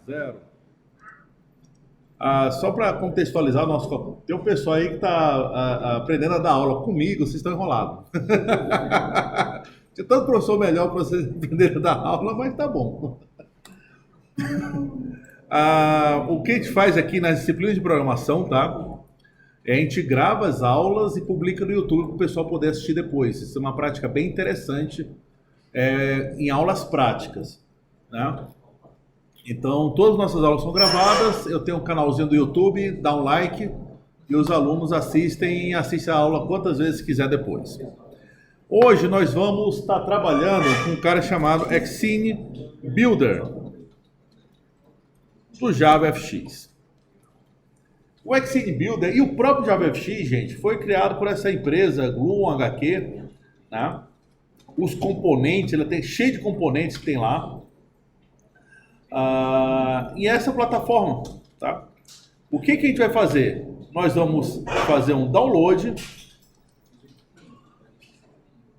Zero. Só para contextualizar, tem um pessoal aí que está aprendendo a dar aula comigo, vocês estão enrolados. Tinha tanto professor melhor para vocês aprenderem a dar aula, mas tá bom. O que a gente faz aqui nas disciplinas de programação, tá? A gente grava as aulas e publica no YouTube para o pessoal poder assistir depois. Isso é uma prática bem interessante em aulas práticas, né? Então, todas as nossas aulas são gravadas, eu tenho um canalzinho do YouTube, dá um like e os alunos assistem a aula quantas vezes quiser depois. Hoje nós vamos estar trabalhando com um cara chamado Xcine Builder do JavaFX. O Xcine Builder e o próprio JavaFX, gente, foi criado por essa empresa Gluon-HQ, né? Os componentes, ele tem cheio de componentes que tem lá. E essa plataforma, tá? O que a gente vai fazer? Nós vamos fazer um download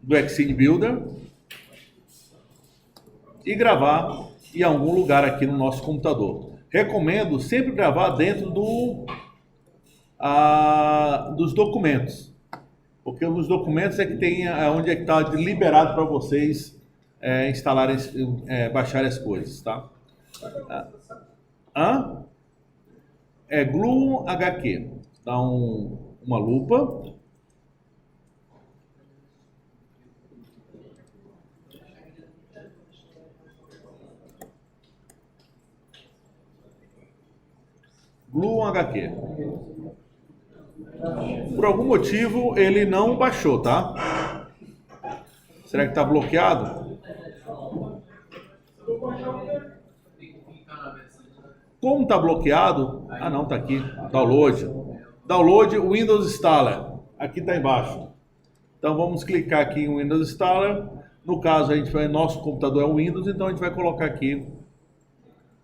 do Xcine Builder e gravar em algum lugar aqui no nosso computador. Recomendo sempre gravar dentro dos documentos, porque nos documentos é que tem onde é que está liberado para vocês instalarem, baixarem as coisas, tá? É Gluon-HQ. Dá uma lupa. Gluon-HQ. Por algum motivo ele não baixou, tá? Será que está bloqueado? Como está bloqueado? Não, está aqui. Download. Download Windows Installer. Aqui está embaixo. Então vamos clicar aqui em Windows Installer. No caso, nosso computador é o Windows, então a gente vai colocar aqui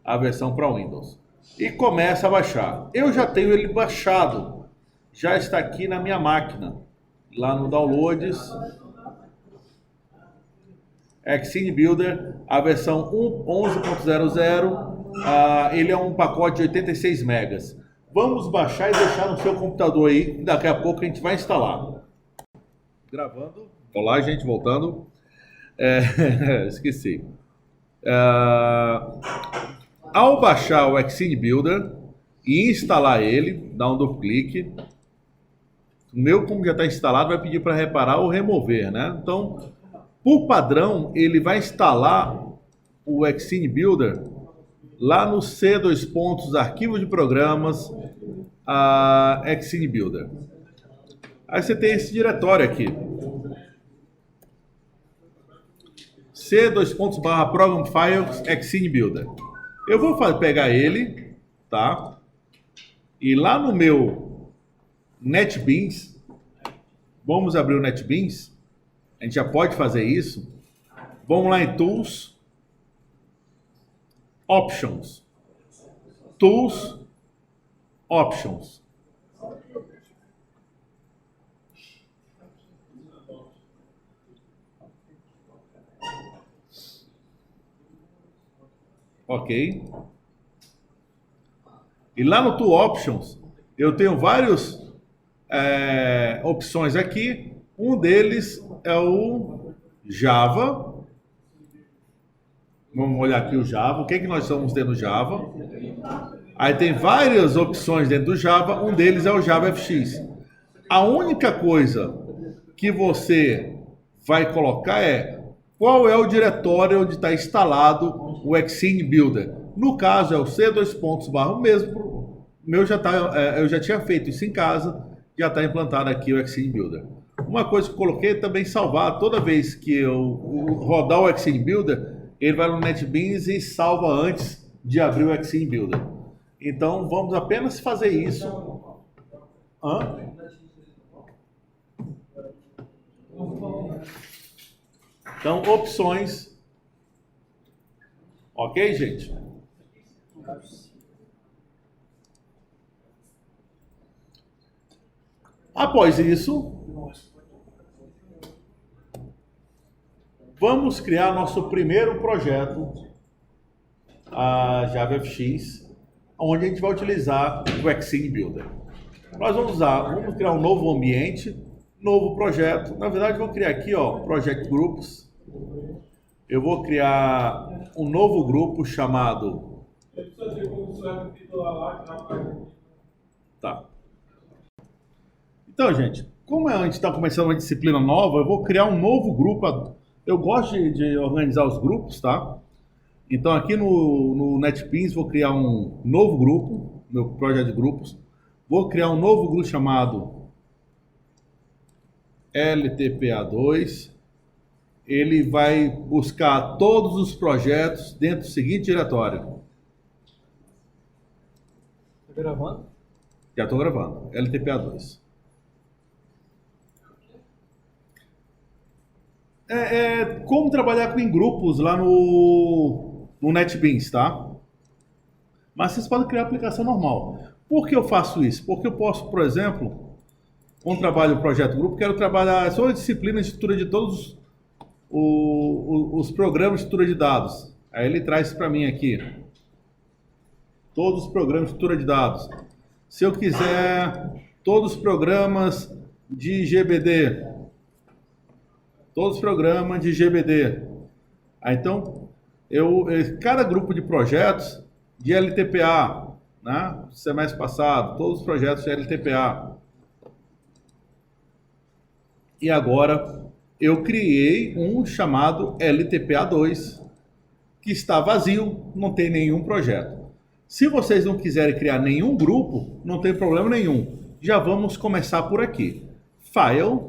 a versão para Windows. E começa a baixar. Eu já tenho ele baixado. Já está aqui na minha máquina. Lá no Downloads. Xcine Builder, a versão 11.00. Ele é um pacote de 86 megas. Vamos baixar e deixar no seu computador aí. Daqui a pouco a gente vai instalar. Gravando. Olá, gente, voltando. Esqueci. Ao baixar o Xcine Builder e instalar ele, dá um duplo clique. O meu, como já está instalado, vai pedir para reparar ou remover, né? Então, por padrão, ele vai instalar o Xcine Builder lá no C2 pontos, arquivo de programas, Xcine Builder. Aí você tem esse diretório aqui. C2 pontos / Program Files Xcine Builder. Eu vou pegar ele, tá? E lá no meu NetBeans, vamos abrir o NetBeans. A gente já pode fazer isso. Vamos lá em Tools, Options. Tools, Options. Ok. E lá no Tool Options, eu tenho várias opções aqui. Um deles é o Java. Vamos olhar aqui o Java. O que é que nós estamos dentro do Java? Aí tem várias opções dentro do Java. Um deles é o JavaFX. A única coisa que você vai colocar é qual é o diretório onde está instalado o Xcine Builder. No caso é o C2 pontos / mesmo. O meu já tá, eu já tinha feito isso em casa. Já está implantado aqui o Xcine Builder. Uma coisa que eu coloquei é também salvar. Toda vez que eu rodar o Xcine Builder, ele vai no NetBeans e salva antes de abrir o Xcine Builder. Então vamos apenas fazer isso. Então, opções. Ok, gente? Após isso, vamos criar nosso primeiro projeto a JavaFX, onde a gente vai utilizar o Scene Builder. Nós vamos criar um novo ambiente, novo projeto. Na verdade, eu vou criar aqui, ó, Project Groups. Eu vou criar um novo grupo chamado... Tá. Então, gente, como a gente está começando uma disciplina nova, eu vou criar um novo grupo. Eu gosto de organizar os grupos, tá? Então, aqui no NetBeans, vou criar um novo grupo, meu projeto de grupos. Vou criar um novo grupo chamado LTPA2. Ele vai buscar todos os projetos dentro do seguinte diretório. Tá gravando? Já estou gravando. LTPA2. Como trabalhar em grupos lá no NetBeans, tá? Mas vocês podem criar aplicação normal. Por que eu faço isso? Porque eu posso, por exemplo, quando trabalho o projeto grupo, quero trabalhar só a disciplina de estrutura de todos os programas de estrutura de dados. Aí ele traz para mim aqui todos os programas de estrutura de dados. Se eu quiser todos os programas de GBD, todos os programas de GBD. Então, cada grupo de projetos de LTPA, né? Semestre passado, todos os projetos de LTPA. E agora eu criei um chamado LTPA2, que está vazio, não tem nenhum projeto. Se vocês não quiserem criar nenhum grupo, não tem problema nenhum. Já vamos começar por aqui. File,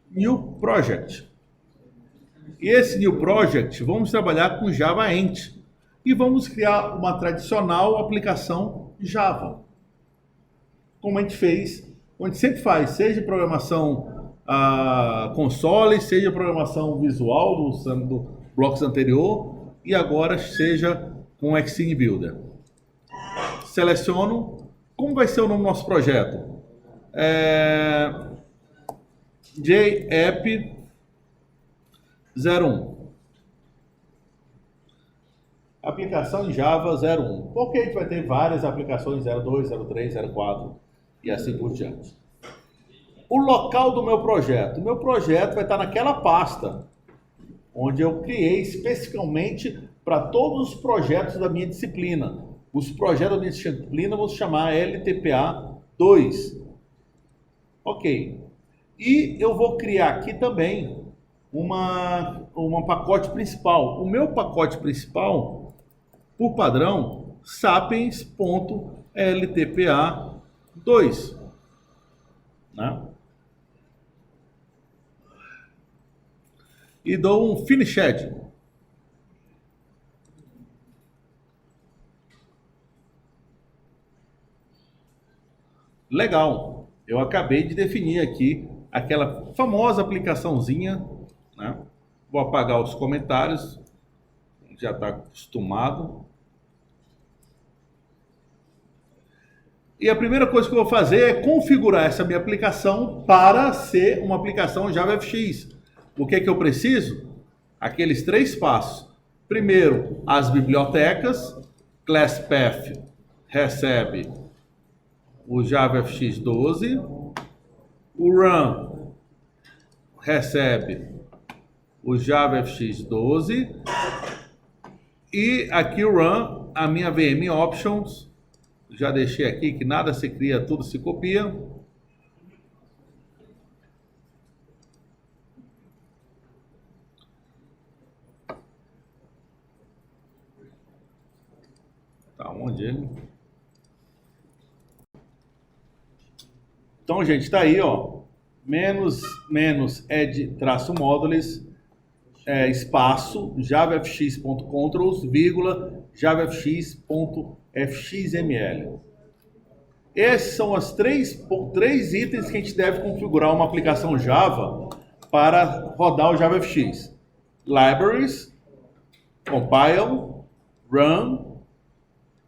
New Project. E esse New Project, vamos trabalhar com Java Ent. E vamos criar uma tradicional aplicação Java. Como a gente fez, como a gente sempre faz, seja programação console, seja programação visual do blocos anterior, e agora seja com o Scene Builder. Seleciono, como vai ser o nome do nosso projeto? JApp 01. Aplicação em Java 01. Porque a gente vai ter várias aplicações 02, 03, 04 e assim por diante. O local do meu projeto. O meu projeto vai estar naquela pasta onde eu criei especificamente para todos os projetos da minha disciplina. Os projetos da minha disciplina eu vou chamar LTPA 2. Ok. E eu vou criar aqui também uma pacote principal. O meu pacote principal, por padrão, sapiens.ltpa2, né? E dou um finished. Legal. Eu acabei de definir aqui aquela famosa aplicaçãozinha, né? Vou apagar os comentários, já está acostumado. E a primeira coisa que eu vou fazer é configurar essa minha aplicação para ser uma aplicação JavaFX. O que é que eu preciso? Aqueles 3 passos. Primeiro, as bibliotecas. ClassPath recebe o JavaFX 12. O run recebe o JavaFX 12. E aqui o run, a minha VM Options. Já deixei aqui que nada se cria, tudo se copia. Tá onde ele? Então, gente, tá aí, ó. Menos add-modules, espaço, javafx.controls, vírgula, javafx.fxml. Esses são os três itens que a gente deve configurar uma aplicação Java para rodar o JavaFX. Libraries, compile, run,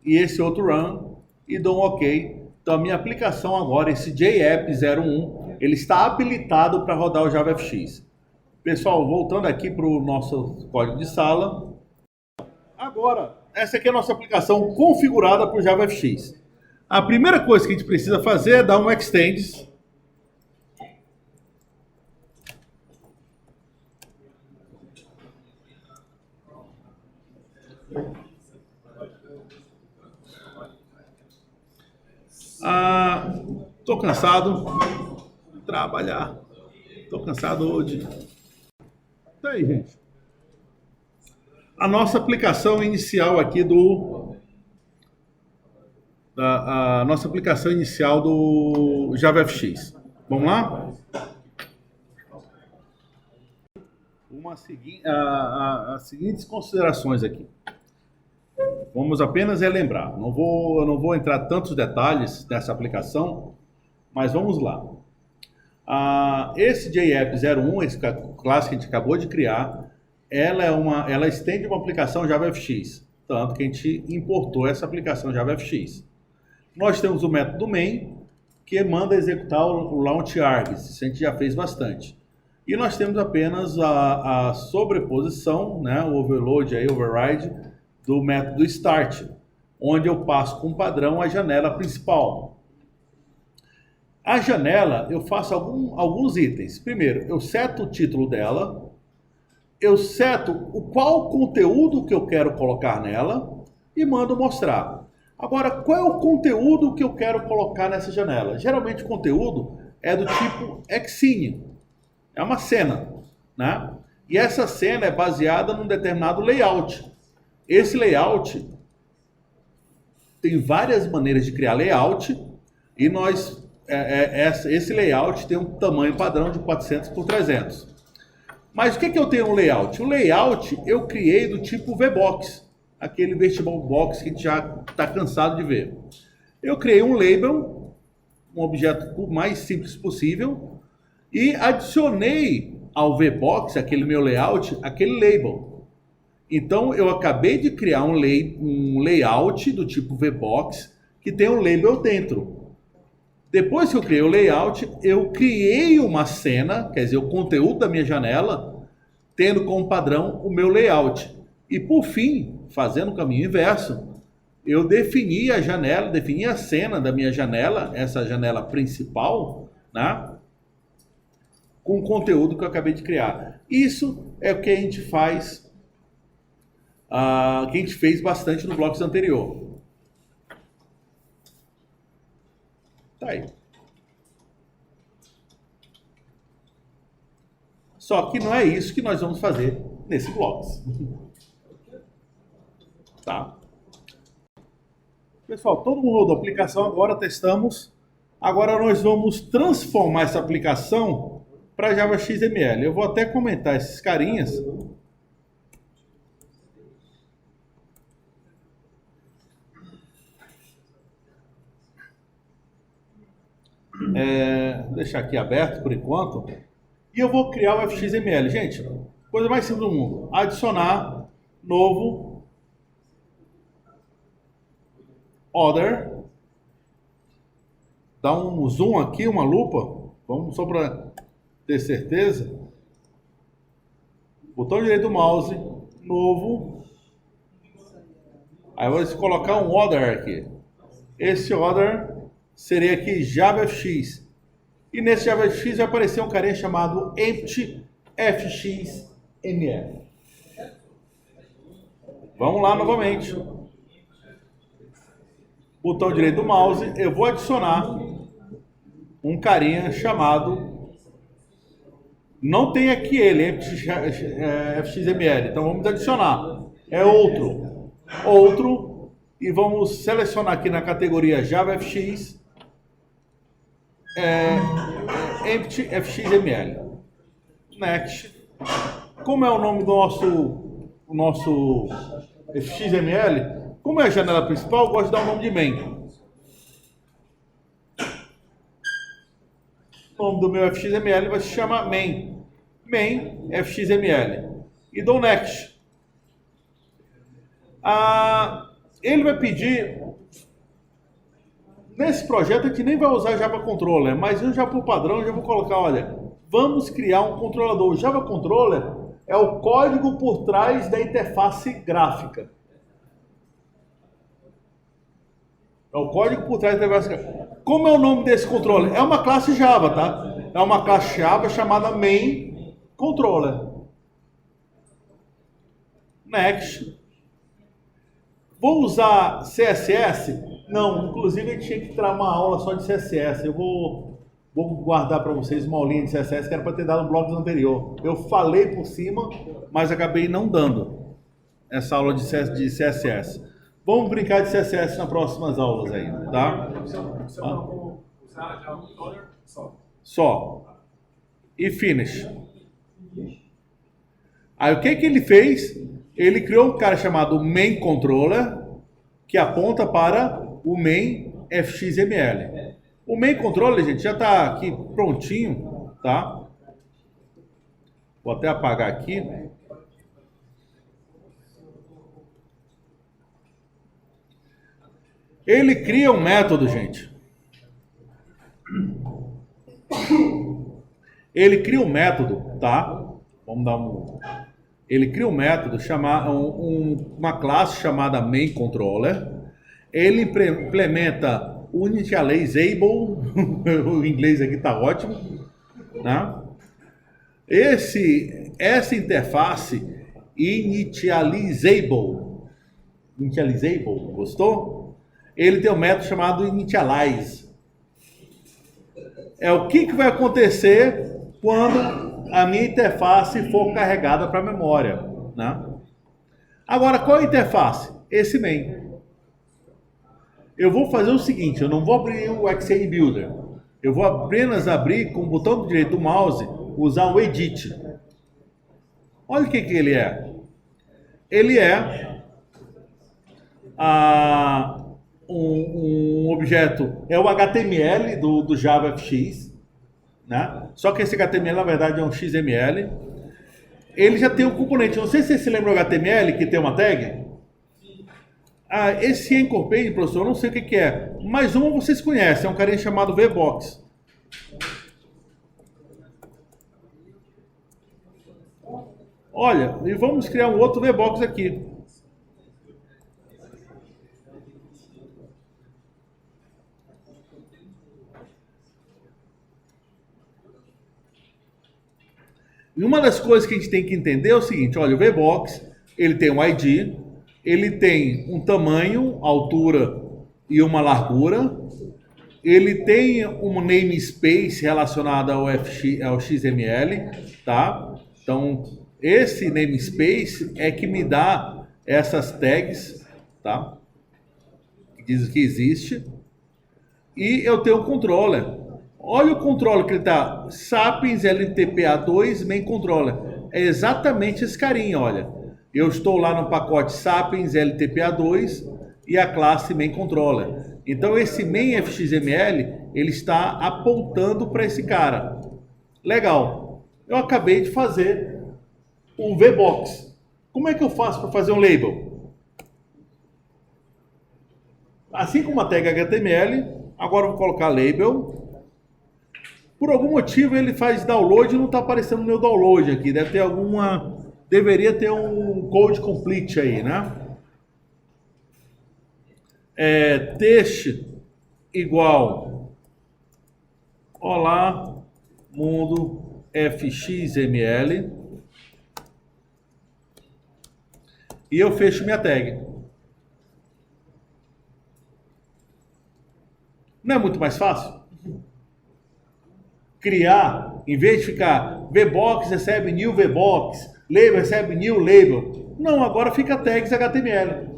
e esse outro run, e dou um OK. Então a minha aplicação agora, esse JApp 01, ele está habilitado para rodar o JavaFX. Pessoal, voltando aqui para o nosso código de sala. Agora, essa aqui é a nossa aplicação configurada para o JavaFX. A primeira coisa que a gente precisa fazer é dar um extends. Tô cansado de trabalhar. Tô cansado hoje. Tá aí, gente. A nossa aplicação inicial aqui a nossa aplicação inicial do JavaFX. Vamos lá? As seguintes considerações aqui. Vamos apenas relembrar. Eu não vou entrar tantos detalhes dessa aplicação, mas vamos lá. Esse JApp01, esse classe que a gente acabou de criar, ela estende uma aplicação JavaFX, tanto que a gente importou essa aplicação JavaFX. Nós temos o método main, que manda executar o launch args, isso a gente já fez bastante. E nós temos apenas a sobreposição, né, o overload, aí, override, do método start, onde eu passo com padrão a janela principal. A janela, eu faço alguns itens. Primeiro, eu seto o título dela, eu seto qual conteúdo que eu quero colocar nela e mando mostrar. Agora, qual é o conteúdo que eu quero colocar nessa janela? Geralmente o conteúdo é do tipo Xcene, é uma cena, né? E essa cena é baseada num determinado layout. Esse layout tem várias maneiras de criar layout e esse layout tem um tamanho padrão de 400 por 300. Mas o que eu tenho no layout? O layout eu criei do tipo VBox, aquele vertical box que a gente já está cansado de ver. Eu criei um label, um objeto o mais simples possível, e adicionei ao VBox, aquele meu layout, aquele label. Então, eu acabei de criar um layout do tipo VBox que tem um label dentro. Depois que eu criei o layout, eu criei uma cena, quer dizer, o conteúdo da minha janela, tendo como padrão o meu layout. E por fim, fazendo o caminho inverso, eu defini a janela, defini a cena da minha janela, essa janela principal, né? Com o conteúdo que eu acabei de criar. Isso é o que a gente faz, que a gente fez bastante no blocos anterior. Tá aí. Só que não é isso que nós vamos fazer nesse blocos. Tá? Pessoal, todo mundo da aplicação agora testamos. Agora nós vamos transformar essa aplicação para Java XML. Eu vou até comentar esses carinhas. Vou deixar aqui aberto por enquanto. E eu vou criar o FXML. Gente, coisa mais simples do mundo. Adicionar novo order. Dá um zoom aqui, uma lupa. Vamos só para ter certeza. Botão direito do mouse, novo. Aí eu vou colocar um order aqui. Esse order seria aqui JavaFX. E nesse JavaFX vai aparecer um carinha chamado empty fxml. Vamos lá novamente. Botão direito do mouse, eu vou adicionar um carinha chamado, não tem aqui ele, empty fxml, então vamos adicionar, é outro, e vamos selecionar aqui na categoria JavaFX, empty fxml. Next. Como é o nome do nosso fxml? Como é a janela principal, eu gosto de dar o nome de main. O nome do meu fxml vai se chamar main. Main fxml. E dou next. Ele vai pedir. Nesse projeto a gente nem vai usar Java Controller, mas eu já por padrão já vou colocar, olha, vamos criar um controlador. O Java Controller é o código por trás da interface gráfica. É o código por trás da interface. Como é o nome desse controller? É uma classe Java, tá? É uma classe Java chamada main controller. Next. Vou usar CSS? Não, inclusive a gente tinha que tirar uma aula só de CSS. Eu vou guardar para vocês uma aulinha de CSS que era para ter dado no blog anterior. Eu falei por cima, mas acabei não dando essa aula de CSS. Vamos brincar de CSS nas próximas aulas ainda, tá? Só. E finish. Aí o que ele fez? Ele criou um cara chamado main controller que aponta para o main fxml. O main controller, gente, já está aqui prontinho, tá? Vou até apagar aqui. Ele cria um método, gente. Ele cria um método, tá? Vamos dar um... Ele cria um método, uma classe chamada main_controller. Ele implementa initializable, o inglês aqui tá ótimo, né? Essa interface initializable, gostou? Ele tem um método chamado initialize. É o que vai acontecer quando a minha interface for carregada para a memória, né? Agora, qual é a interface? Esse main. Eu vou fazer o seguinte, eu não vou abrir o XN Builder. Eu vou apenas abrir com o botão direito do mouse, usar o Edit. Olha o que ele é. Ele é um objeto, é o HTML do JavaFX, né? Só que esse HTML na verdade é um XML. Ele já tem um componente, não sei se você se lembra do HTML que tem uma tag. Esse Anchor-Page, professor, eu não sei o que é, mas uma vocês conhecem, é um carinha chamado VBox. Olha, e vamos criar um outro VBox aqui. E uma das coisas que a gente tem que entender é o seguinte, olha, o VBox, ele tem um ID, ele tem um tamanho, altura e uma largura, ele tem um namespace relacionado ao XML, tá? Então, esse namespace é que me dá essas tags, tá? Que diz que existe. E eu tenho um controller. Olha o controller que ele tá, Sapiens LTPA2 main controller. É exatamente esse carinha, olha. Eu estou lá no pacote Sapiens LTPA2 e a classe main controller. Então esse main fxml, ele está apontando para esse cara. Legal. Eu acabei de fazer um VBox. Como é que eu faço para fazer um label? Assim como a tag HTML, agora eu vou colocar label. Por algum motivo ele faz download e não está aparecendo no meu download aqui. Deve ter deveria ter um code complete aí, né? Text igual olá mundo fxml e eu fecho minha tag. Não é muito mais fácil? Criar, em vez de ficar VBox recebe new VBox, label recebe new label. Não, agora fica tags HTML.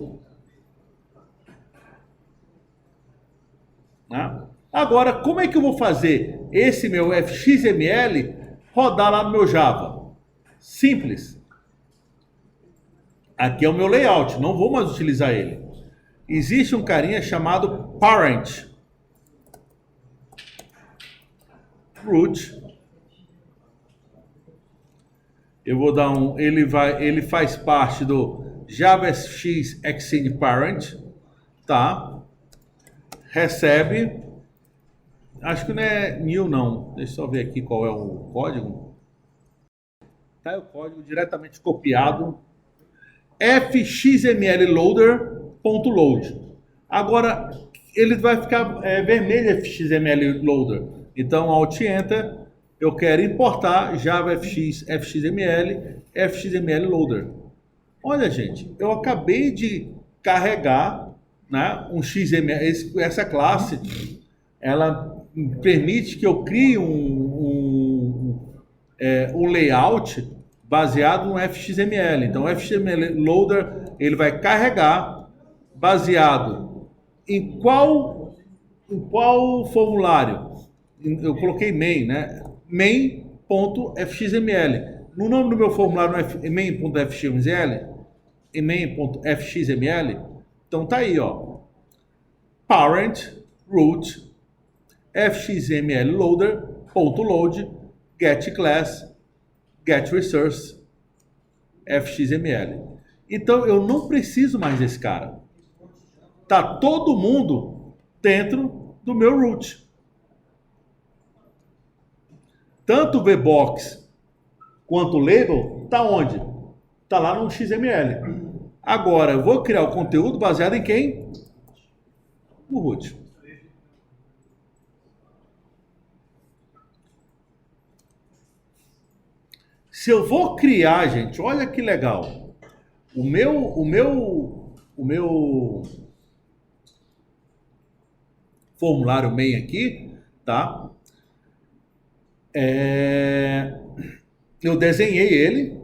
Né? Agora, como é que eu vou fazer esse meu fxml rodar lá no meu Java? Simples. Aqui é o meu layout, não vou mais utilizar ele. Existe um carinha chamado parent. Root. Eu vou dar ele faz parte do JavaFX Extend Parent, tá? Recebe, acho que não é new não, deixa eu só ver aqui qual é o código. Tá, o código diretamente copiado, fxml loader.load. Agora, ele vai ficar vermelho FXML Loader. Então, Alt Enter, eu quero importar JavaFX FXML, FXML Loader. Olha, gente, eu acabei de carregar, né, um XML, essa classe, ela permite que eu crie um layout baseado no FXML. Então, o FXML Loader, ele vai carregar baseado em qual formulário? Eu coloquei main, né? main.fxml. No nome do meu formulário não é main.fxml, main.fxml, então tá aí, ó. Parent root fxml loader.load get class get resource fxml. Então eu não preciso mais desse cara. Tá todo mundo dentro do meu root. Tanto o VBox quanto o label tá onde? Tá lá no XML. Agora eu vou criar o conteúdo baseado em quem? No root. Se eu vou criar, gente, olha que legal. O meu formulário main aqui, tá? Eu desenhei ele,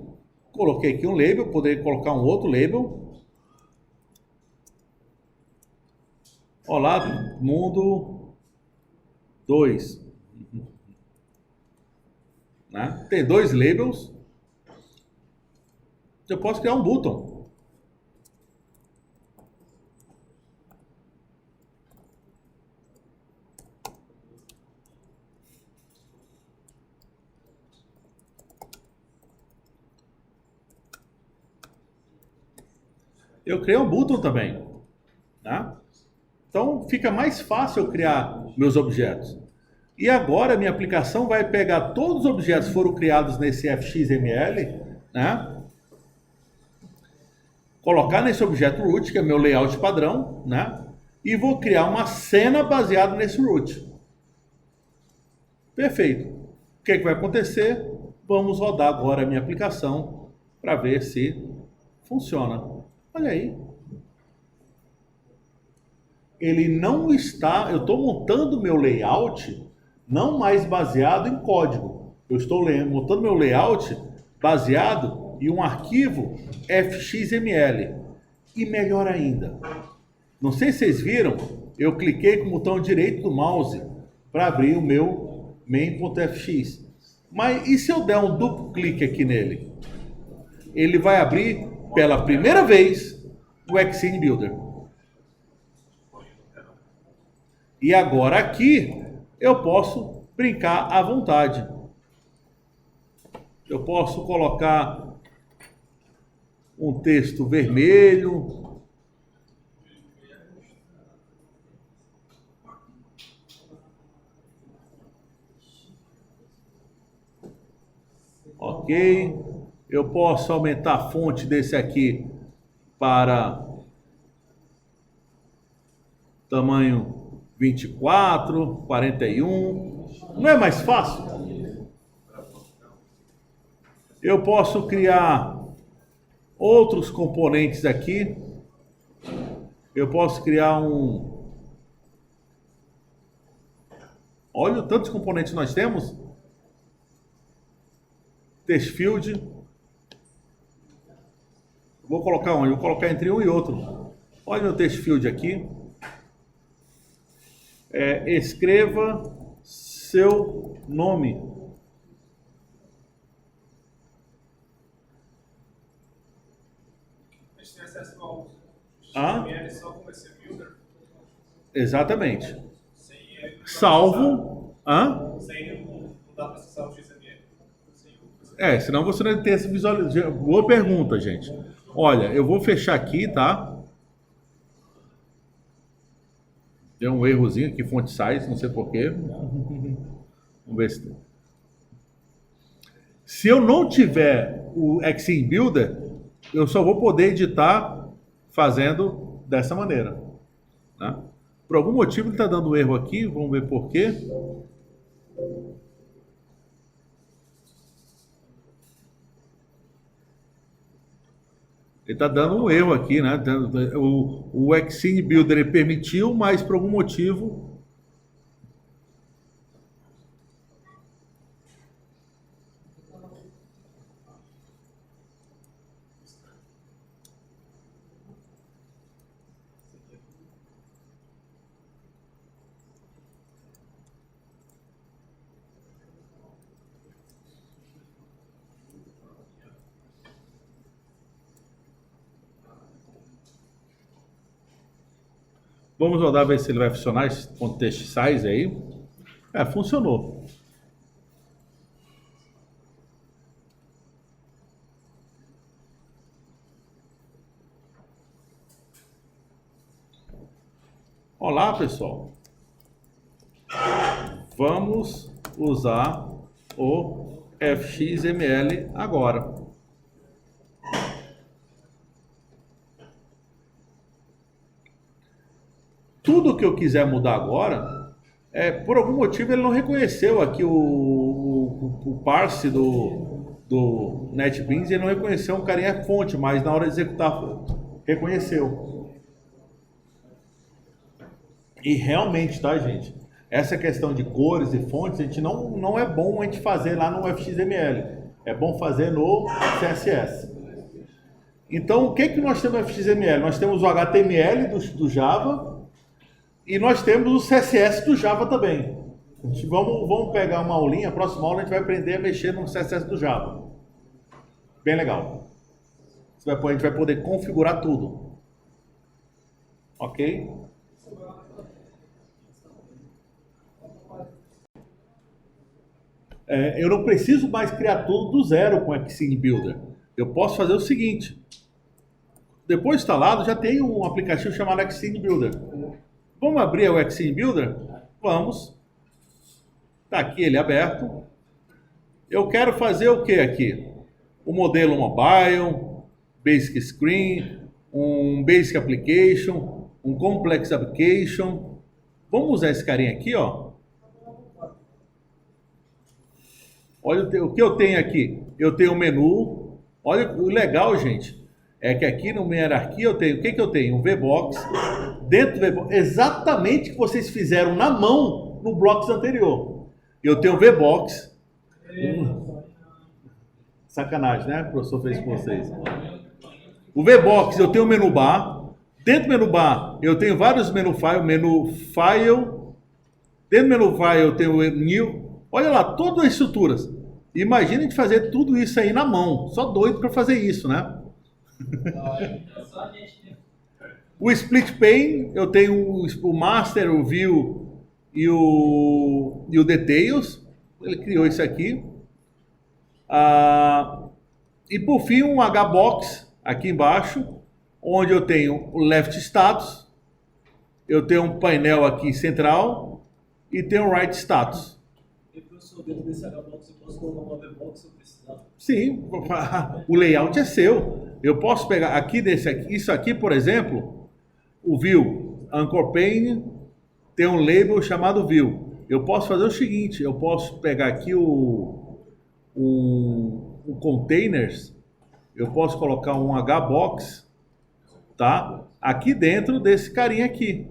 coloquei aqui um label, poderia colocar um outro label. Olá, mundo 2. Né? Tem 2 labels. Eu posso criar um button. Eu criei um button também. Né? Então fica mais fácil eu criar meus objetos. E agora minha aplicação vai pegar todos os objetos que foram criados nesse FXML, né? Colocar nesse objeto root, que é meu layout padrão, né? E vou criar uma cena baseada nesse root. Perfeito. O que vai acontecer? Vamos rodar agora a minha aplicação para ver se funciona. Olha aí. Ele não está... Eu estou montando meu layout não mais baseado em código. Eu estou montando meu layout baseado em um arquivo FXML. E melhor ainda, não sei se vocês viram, eu cliquei com o botão direito do mouse para abrir o meu main.fx. Mas e se eu der um duplo clique aqui nele? Ele vai abrir pela primeira vez o Xcode Builder. E agora aqui eu posso brincar à vontade. Eu posso colocar um texto vermelho. Ok. Eu posso aumentar a fonte desse aqui para tamanho 24, 41. Não é mais fácil? Eu posso criar outros componentes aqui. Eu posso criar um... Olha o tanto de componentes que nós temos. Text field. Vou colocar onde? Vou colocar entre um e outro. Olha meu text field aqui. Escreva seu nome. A gente tem acesso ao XML só com esse builder? Exatamente. Sem ele, Salvo. sem ele não dá para acessar o XML. Senão você não tem essa visualização. Boa pergunta, gente. Olha, eu vou fechar aqui, tá? Deu um errozinho aqui, font size, não sei porquê. Vamos ver se... Se eu não tiver o Xcode Builder, eu só vou poder editar fazendo dessa maneira. Né? Por algum motivo ele está dando erro aqui, vamos ver por quê. Ele está dando um erro aqui, né? O Xcine Builder ele permitiu, mas por algum motivo. Vamos rodar ver se ele vai funcionar esse contexto size aí. Funcionou. Olá, pessoal. Vamos usar o FXML agora. Tudo que eu quiser mudar agora, por algum motivo ele não reconheceu aqui o parse do NetBeans, ele não reconheceu um carinha fonte, mas na hora de executar reconheceu. E realmente, tá, gente? Essa questão de cores e fontes, a gente não é bom a gente fazer lá no FXML. É bom fazer no CSS. Então, o que nós temos no FXML? Nós temos o HTML do Java e nós temos o CSS do Java também. Vamos pegar uma aulinha, a próxima aula a gente vai aprender a mexer no CSS do Java. Bem legal. A gente vai poder configurar tudo. Ok? Eu não preciso mais criar tudo do zero com o Xcine Builder. Eu posso fazer o seguinte. Depois de instalado, já tem um aplicativo chamado Xcine Builder. Vamos abrir o Xcine Builder? Vamos. Está aqui ele aberto. Eu quero fazer o que aqui? O modelo mobile, basic screen, um basic application, um complex application. Vamos usar esse carinha aqui, ó. Olha o que eu tenho aqui. Eu tenho o menu. Olha o legal, gente. É que aqui na minha hierarquia eu tenho. O que eu tenho? Um VBox. Dentro do VBox. Exatamente o que vocês fizeram na mão no Blocks anterior. Eu tenho o VBox. Sacanagem, né? O professor fez com vocês. O VBox, eu tenho o menu bar. Dentro do menu bar, eu tenho vários menu file. Dentro do menu file, eu tenho o new. Olha lá, todas as estruturas. Imagina a gente fazer tudo isso aí na mão. Só doido para fazer isso, né? O split pane, eu tenho o master, o view e o details. Ele criou isso aqui. E por fim, um hbox aqui embaixo, onde eu tenho o left status, eu tenho um painel aqui central e tenho o right status. E professor, dentro desse hbox eu posso colocar uma VBox se eu precisar? Sim, o layout é seu. Eu posso pegar aqui isso aqui, por exemplo, o view, anchor pane, tem um label chamado view. Eu posso fazer o seguinte, eu posso pegar aqui o containers, eu posso colocar um hbox, tá? Aqui dentro desse carinha aqui.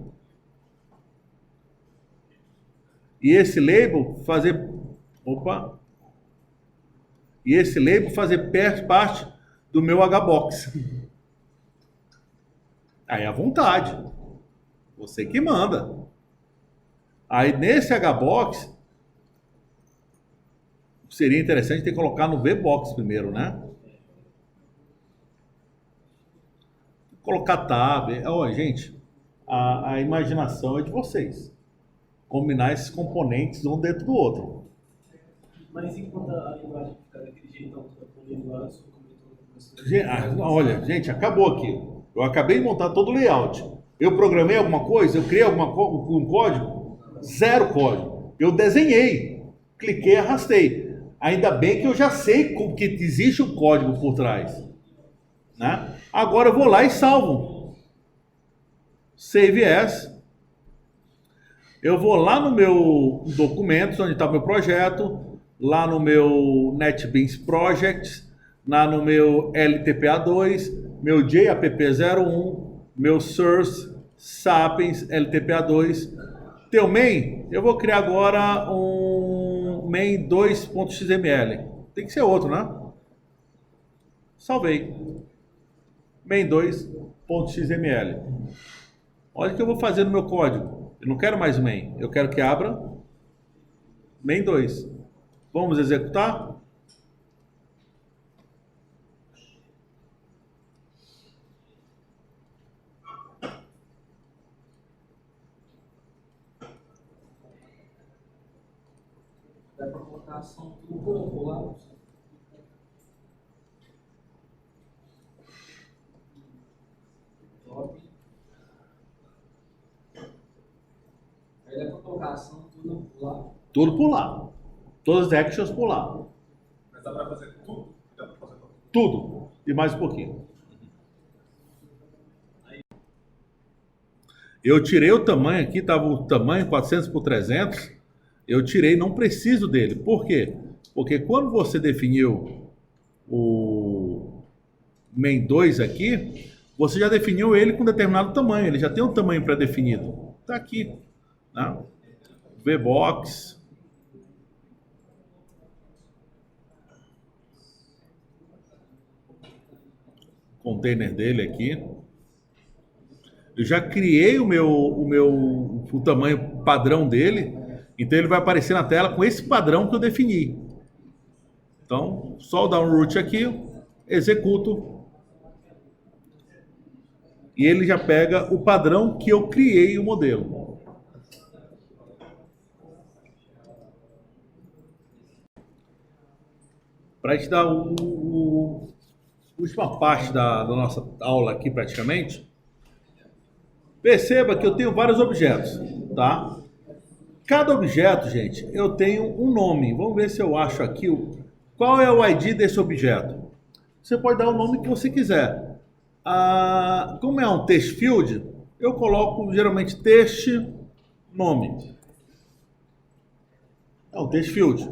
E esse label fazer parte do meu hbox. Aí à vontade. Você que manda. Aí nesse hbox seria interessante ter que colocar no VBox primeiro, né? Colocar tab. Olha, gente, a imaginação é de vocês. Combinar esses componentes um dentro do outro. Mas enquanto a linguagem ficar daquele jeitão que está podendo lá, eu sou Olha, gente, acabou aqui. Eu acabei de montar todo o layout. Eu programei alguma coisa? Eu criei um código? Zero código. Eu desenhei. Cliquei e arrastei. Ainda bem que eu já sei que existe um código por trás. Né? Agora eu vou lá e salvo. Save as. Eu vou lá no meu documentos, onde está o meu projeto, lá no meu NetBeans Projects, lá no meu LTPA2, meu JAPP01, meu Source Sapiens LTPA2. Teu main, eu vou criar agora um main 2.xml. Tem que ser outro, né? Salvei. Main 2.xml. Olha o que eu vou fazer no meu código. Eu não quero mais o main. Eu quero que abra main 2. Vamos executar? Dá para colocar a ação tudo por lá. Top. Aí dá para colocar a ação tudo por lá. Tudo por lá. Todas as actions por lá. Mas dá pra fazer tudo? Dá pra fazer tudo. Tudo. E mais um pouquinho. Eu tirei o tamanho aqui, estava o tamanho 400 por 300. Eu tirei, não preciso dele. Por quê? Porque quando você definiu o main 2 aqui, você já definiu ele com determinado tamanho. Ele já tem um tamanho pré-definido. Está aqui. Né? VBox. Container dele aqui. Eu já criei o tamanho padrão dele, então ele vai aparecer na tela com esse padrão que eu defini. Então, só dar um root aqui, executo, e ele já pega o padrão que eu criei o modelo. Para te dar a última parte da nossa aula aqui praticamente, perceba que eu tenho vários objetos, tá? Cada objeto, gente, eu tenho um nome. Vamos ver se eu acho aqui qual é o ID desse objeto. Você pode dar o nome que você quiser. Como é um text field, eu coloco geralmente text nome. É um text field.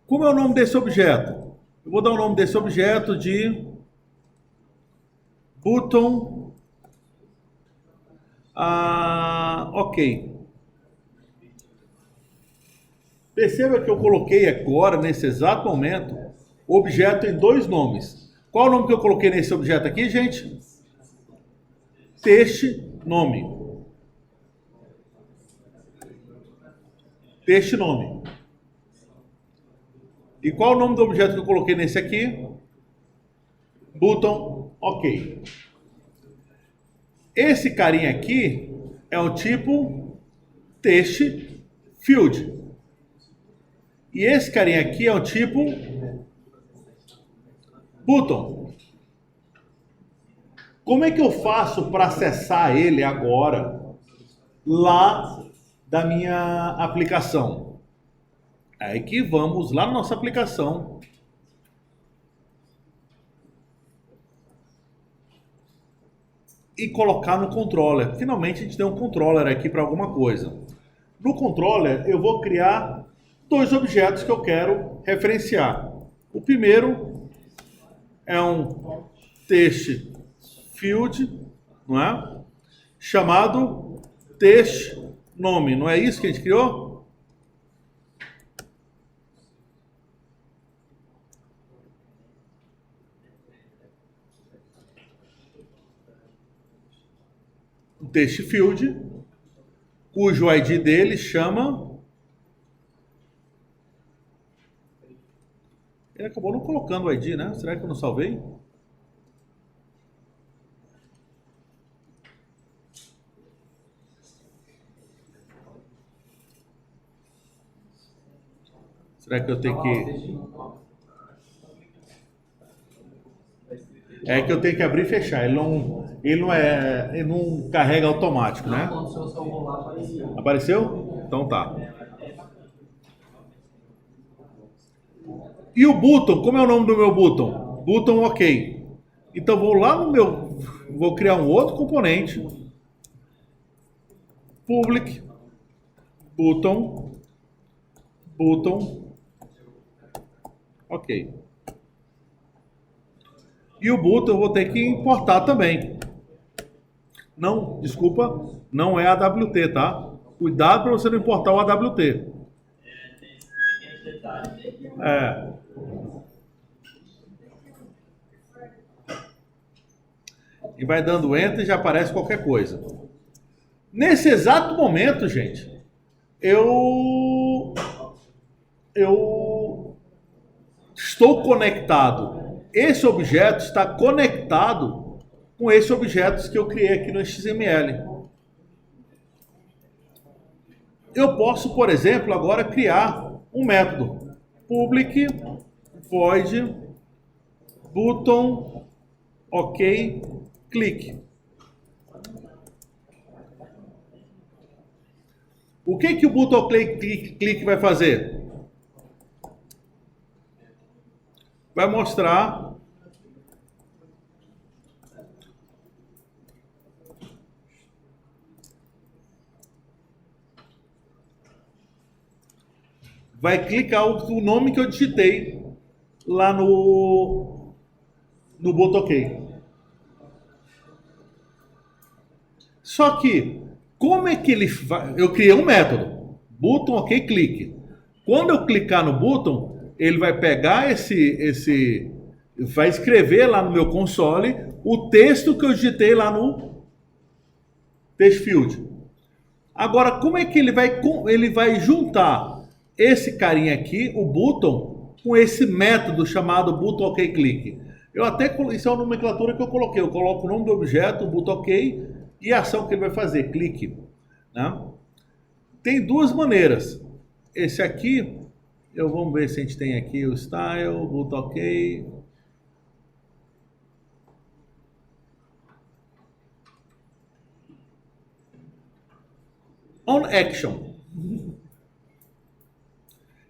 Como é o nome desse objeto? Eu vou dar o nome desse objeto de button. Ok. Perceba que eu coloquei agora, nesse exato momento, o objeto em dois nomes. Qual o nome que eu coloquei nesse objeto aqui, gente? Text nome. Text nome. E qual o nome do objeto que eu coloquei nesse aqui? Button ok. Esse carinha aqui é o tipo text field. E esse carinha aqui é o tipo button. Como é que eu faço para acessar ele agora lá da minha aplicação? Aí que vamos lá na nossa aplicação. E colocar no controller. Finalmente a gente tem um controller aqui para alguma coisa. No controller eu vou criar dois objetos que eu quero referenciar. O primeiro é um text field, não é? Chamado text nome. Não é isso que a gente criou? Um text field, cujo ID dele chama... Ele acabou não colocando o ID, né? Será que eu não salvei? Será que eu tenho que... É que eu tenho que abrir e fechar. Ele não carrega automático, né? Apareceu? Então tá. E o button, como é o nome do meu button? Button ok. Então vou lá no meu... Vou criar um outro componente. Public button, ok. E o button eu vou ter que importar também. Não, desculpa, não é AWT, tá? Cuidado para você não importar o AWT. É. E vai dando enter e já aparece qualquer coisa. Nesse exato momento, gente, eu estou conectado. Esse objeto está conectado com esse objeto que eu criei aqui no XML. Eu posso, por exemplo, agora criar um método public void button ok click. O que o button click vai fazer? Vai mostrar vai clicar o nome que eu digitei lá no button ok. Só que, como é que ele vai? Eu criei um método, button ok click. Quando eu clicar no button, ele vai pegar vai escrever lá no meu console o texto que eu digitei lá no text field. Agora, como é que ele vai juntar esse carinha aqui, o button, com esse método chamado button ok click? Isso é uma nomenclatura que eu coloquei. Eu coloco o nome do objeto, o button ok, e a ação que ele vai fazer, clique. Né? Tem duas maneiras. Esse aqui, vamos ver se a gente tem aqui o style, button ok. On action.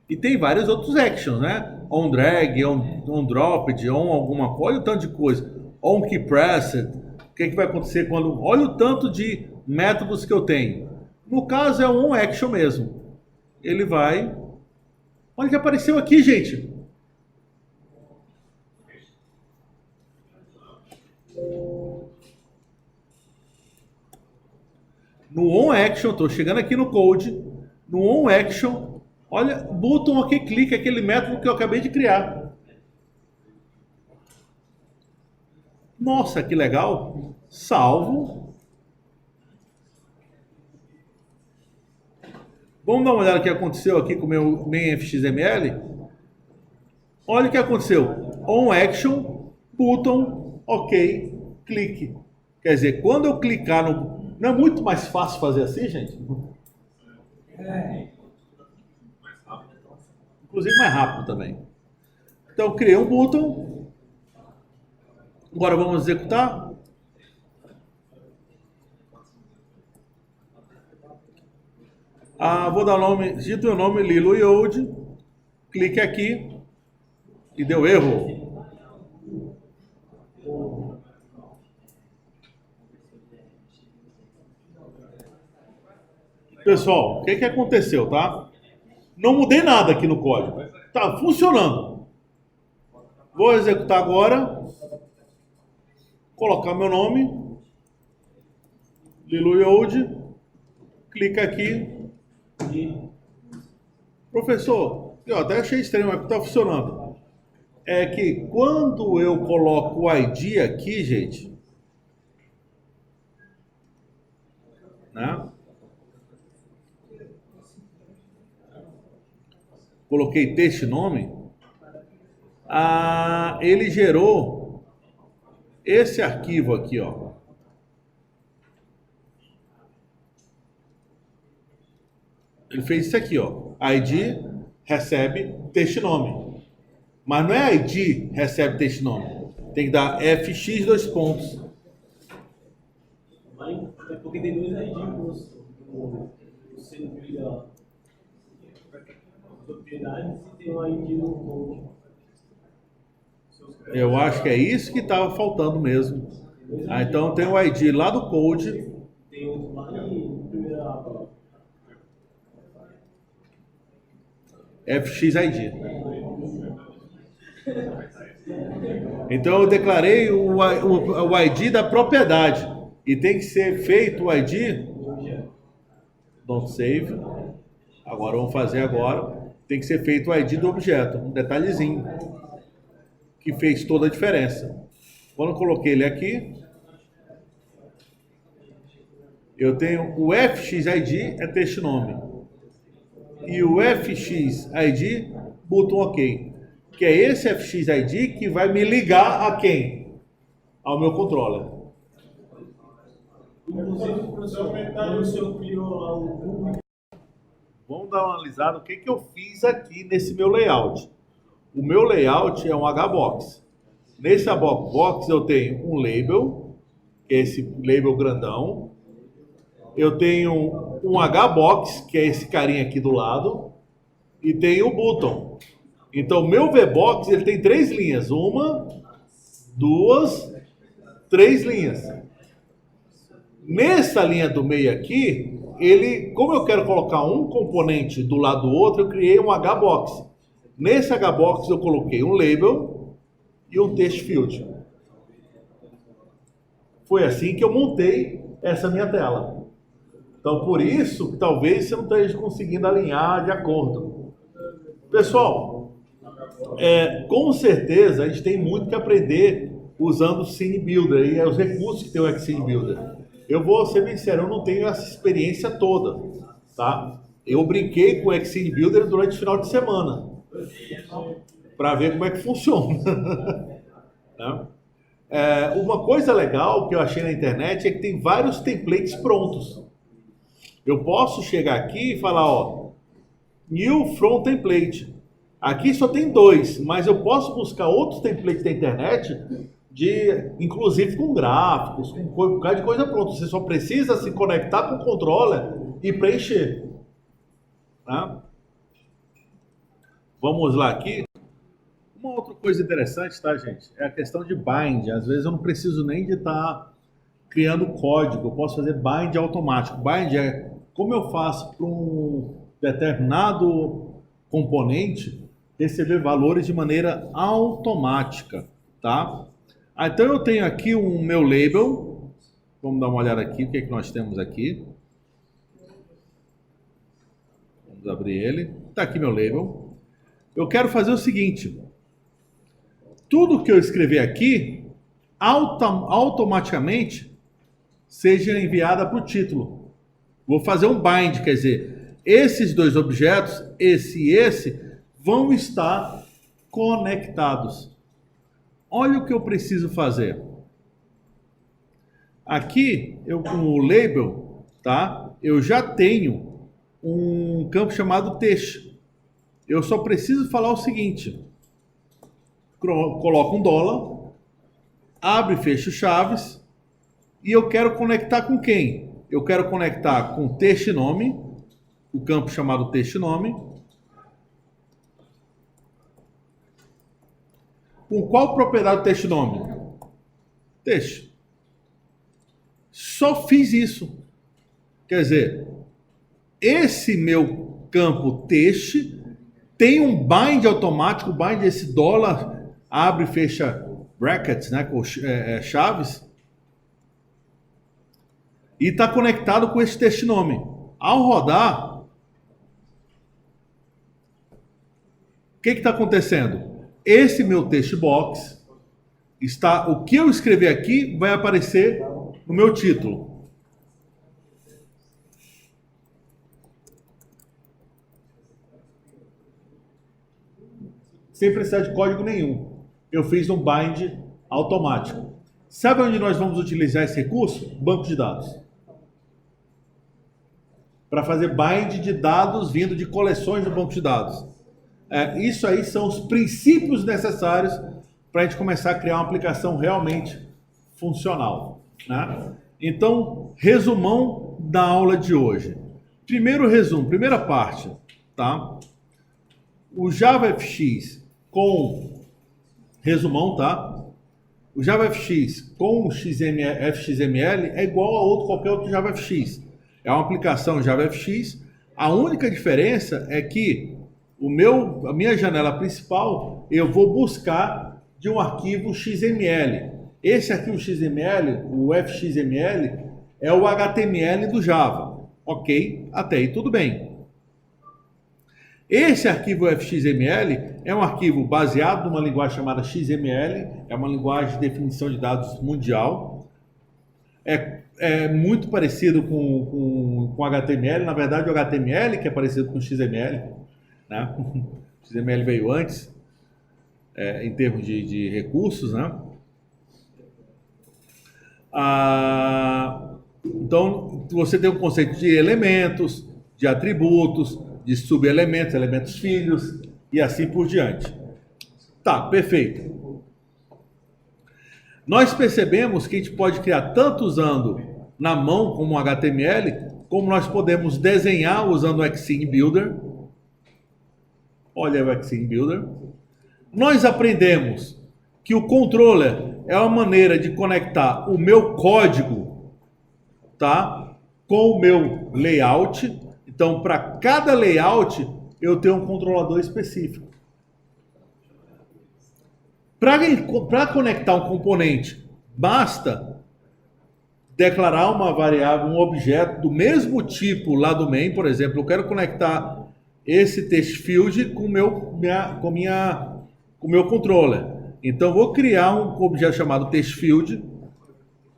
E tem vários outros actions, né? On drag, on dropped, on alguma coisa, olha o tanto de coisa. On key pressed. O que vai acontecer quando... Olha o tanto de métodos que eu tenho. No caso é um on action mesmo. Ele vai... Olha o que apareceu aqui, gente. No on action, estou chegando aqui no code. No on action, olha, button ok click, aquele método que eu acabei de criar. Nossa, que legal. Salvo. Vamos dar uma olhada no que aconteceu aqui com o meu main XML. Olha o que aconteceu. On action, button, ok, clique. Quer dizer, quando eu clicar no... Não é muito mais fácil fazer assim, gente? Inclusive mais rápido também. Então eu criei um button. Agora vamos executar. Vou dar o nome, digito o nome Lilo Yod, clique aqui e deu erro. Pessoal, o que aconteceu, tá? Não mudei nada aqui no código. Tá funcionando. Vou executar agora. Colocar meu nome. Lilo Yod. Clica aqui. Professor, eu até achei estranho, mas está funcionando. É que quando eu coloco o ID aqui, gente, né? Coloquei texto nome, ele gerou esse arquivo aqui, ó. Ele fez isso aqui, ó. ID recebe texto nome. Mas não é ID recebe texto nome. Tem que dar FX dois pontos. É porque tem dois IDs você cria propriedades e tem um ID no code. Eu acho que é isso que estava faltando mesmo. Então tem o ID lá do code. Tem outro lá em primeira aba. FXID. Então eu declarei o ID da propriedade e tem que ser feito o ID don't save. Agora vamos fazer agora. Tem que ser feito o ID do objeto, um detalhezinho que fez toda a diferença. Quando eu coloquei ele aqui, eu tenho o FXID é texto nome e o FXID botão OK, que é esse FXID que vai me ligar a quem? Ao meu controller. Inclusive, professor, quando o senhor criou lá o público. Vamos dar uma analisada no que eu fiz aqui nesse meu layout. O meu layout é um HBox. Nesse HBox eu tenho um label, que é esse label grandão. Eu tenho um HBox, que é esse carinha aqui do lado. E tenho o button. Então, o meu VBox ele tem 3 linhas. 1, 2, 3 linhas. Nessa linha do meio aqui, como eu quero colocar um componente do lado do outro, eu criei um HBox. Nesse HBox eu coloquei um label e um text field. Foi assim que eu montei essa minha tela. Então, por isso, que talvez você não esteja conseguindo alinhar de acordo. Pessoal, com certeza a gente tem muito que aprender usando o Scene Builder e os recursos que tem o Scene Builder. Eu vou ser bem sincero, eu não tenho essa experiência toda, tá? Eu brinquei com o Scene Builder durante o final de semana para ver como é que funciona. Uma coisa legal que eu achei na internet é que tem vários templates prontos. Eu posso chegar aqui e falar, ó, New From Template. Aqui só tem 2, mas eu posso buscar outros templates da internet, inclusive com gráficos, com um bocado de coisa pronta. Você só precisa se conectar com o controller e preencher. Tá? Vamos lá aqui. Uma outra coisa interessante, tá, gente? É a questão de bind. Às vezes eu não preciso nem de estar criando código. Eu posso fazer bind automático. Bind é como eu faço para um determinado componente receber valores de maneira automática, tá? Então eu tenho aqui o meu label. Vamos dar uma olhada aqui, o que é que nós temos aqui. Vamos abrir ele. Está aqui meu label. Eu quero fazer o seguinte. Tudo que eu escrever aqui, automaticamente, seja enviada para o título. Vou fazer um bind, quer dizer, esses 2 objetos, esse e esse, vão estar conectados. Olha o que eu preciso fazer. Aqui, com o label, tá? Eu já tenho um campo chamado text. Eu só preciso falar o seguinte. Coloco um $, abre e fecha chaves, e eu quero conectar com quem? Eu quero conectar com text nome, o campo chamado text nome. Com qual propriedade do text nome? Text. Só fiz isso. Quer dizer, esse meu campo text tem um bind automático, o bind esse $, abre e fecha brackets, né, com chaves, e está conectado com esse text nome. Ao rodar, o que está acontecendo? Esse meu text box está, o que eu escrever aqui vai aparecer no meu título. Sem precisar de código nenhum. Eu fiz um bind automático. Sabe onde nós vamos utilizar esse recurso? Banco de dados. Para fazer bind de dados vindo de coleções do banco de dados. Isso aí são os princípios necessários para a gente começar a criar uma aplicação realmente funcional. Né? Então, resumão da aula de hoje. Primeiro resumo, primeira parte, tá? O JavaFX com resumão, tá? O JavaFX com FXML é igual a qualquer outro JavaFX. É uma aplicação JavaFX. A única diferença é que a minha janela principal, eu vou buscar de um arquivo XML. Esse arquivo XML, o fxml, é o HTML do Java. Ok? Até aí tudo bem. Esse arquivo fxml é um arquivo baseado numa linguagem chamada XML, é uma linguagem de definição de dados mundial. É muito parecido com HTML, na verdade o HTML que é parecido com o XML, né? O XML veio antes, em termos de recursos, né? Então, você tem o conceito de elementos, de atributos, de subelementos, elementos filhos e assim por diante. Tá, perfeito. Nós percebemos que a gente pode criar tanto usando na mão como HTML, como nós podemos desenhar usando o Xing Builder. Olha o Xing Builder. Nós aprendemos que o controller é uma maneira de conectar o meu código, tá, com o meu layout. Então, para cada layout, eu tenho um controlador específico. Para conectar um componente, basta declarar uma variável, um objeto do mesmo tipo lá do main. Por exemplo, eu quero conectar esse text field com o meu controller. Então, eu vou criar um objeto chamado text field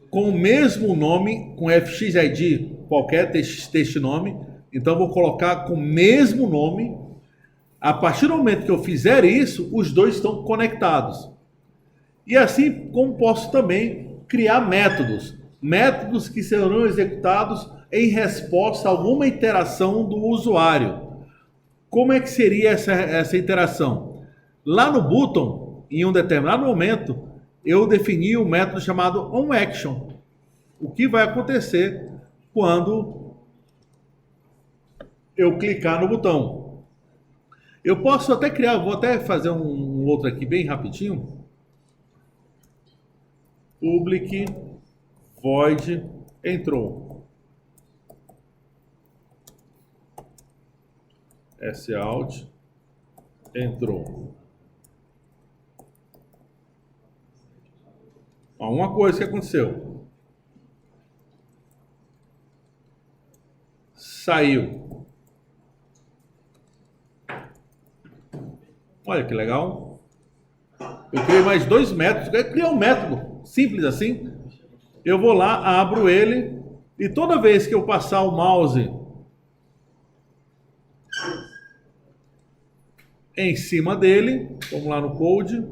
com o mesmo nome, com fxid, qualquer text nome. Então, vou colocar com o mesmo nome. A partir do momento que eu fizer isso, os dois estão conectados. E assim como posso também criar métodos. Métodos que serão executados em resposta a alguma interação do usuário. Como é que seria essa interação? Lá no button, em um determinado momento, eu defini um método chamado onAction. O que vai acontecer quando eu clicar no botão? Eu posso até criar, vou até fazer um outro aqui bem rapidinho. Public void entrou. Sout entrou. Uma coisa que aconteceu. Saiu. Olha que legal. Eu criei mais dois métodos. Eu criei um método simples assim. Eu vou lá, abro ele e toda vez que eu passar o mouse em cima dele, vamos lá no code.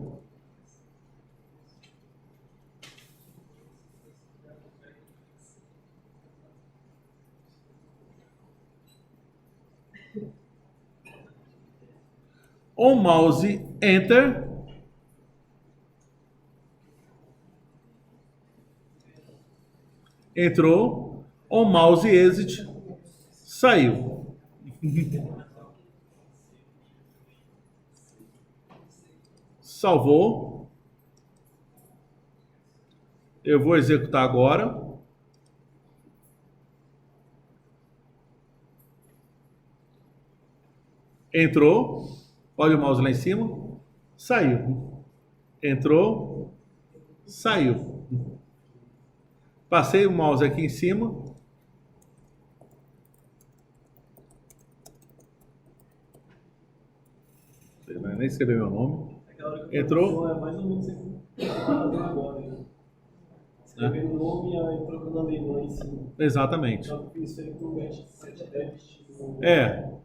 O mouse enter. Entrou. O mouse exit. Saiu. Salvou. Eu vou executar agora. Entrou. Olha o mouse lá em cima. Saiu. Entrou. Saiu. Passei o mouse aqui em cima. Você vai nem escrever meu nome. Entrou. É mais ou menos agora. Escrevendo o nome e aí trocando a língua lá em cima. Exatamente. Isso aí com o set.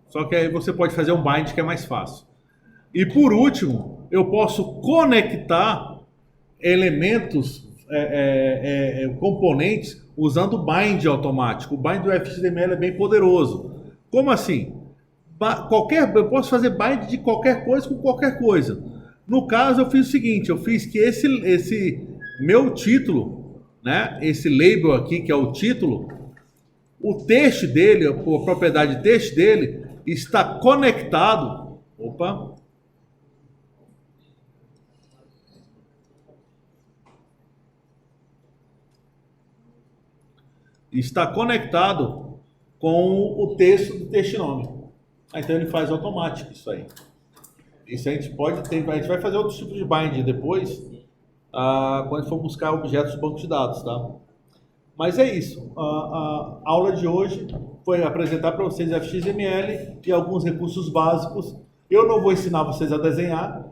Só que aí você pode fazer um bind que é mais fácil. E por último, eu posso conectar elementos, componentes, usando o bind automático. O bind do FXML é bem poderoso. Como assim? Eu posso fazer bind de qualquer coisa com qualquer coisa. No caso, eu fiz o seguinte, eu fiz que esse meu título, né, esse label aqui, que é o título, o texto dele, a propriedade de texto dele, está conectado. Opa! Está conectado com o texto do textinome. Então ele faz automático isso aí. Isso a gente pode ter, a gente vai fazer outros tipos de binding depois, quando a gente for buscar objetos do banco de dados, tá? Mas é isso. A aula de hoje foi apresentar para vocês FXML e alguns recursos básicos. Eu não vou ensinar vocês a desenhar.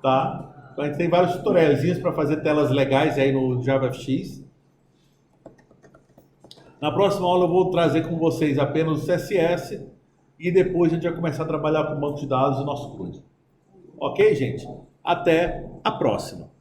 Tá? Então, a gente tem vários tutorialzinhos para fazer telas legais aí no JavaFX. Na próxima aula eu vou trazer com vocês apenas o CSS e depois a gente vai começar a trabalhar com o banco de dados e o nosso código. Ok, gente? Até a próxima.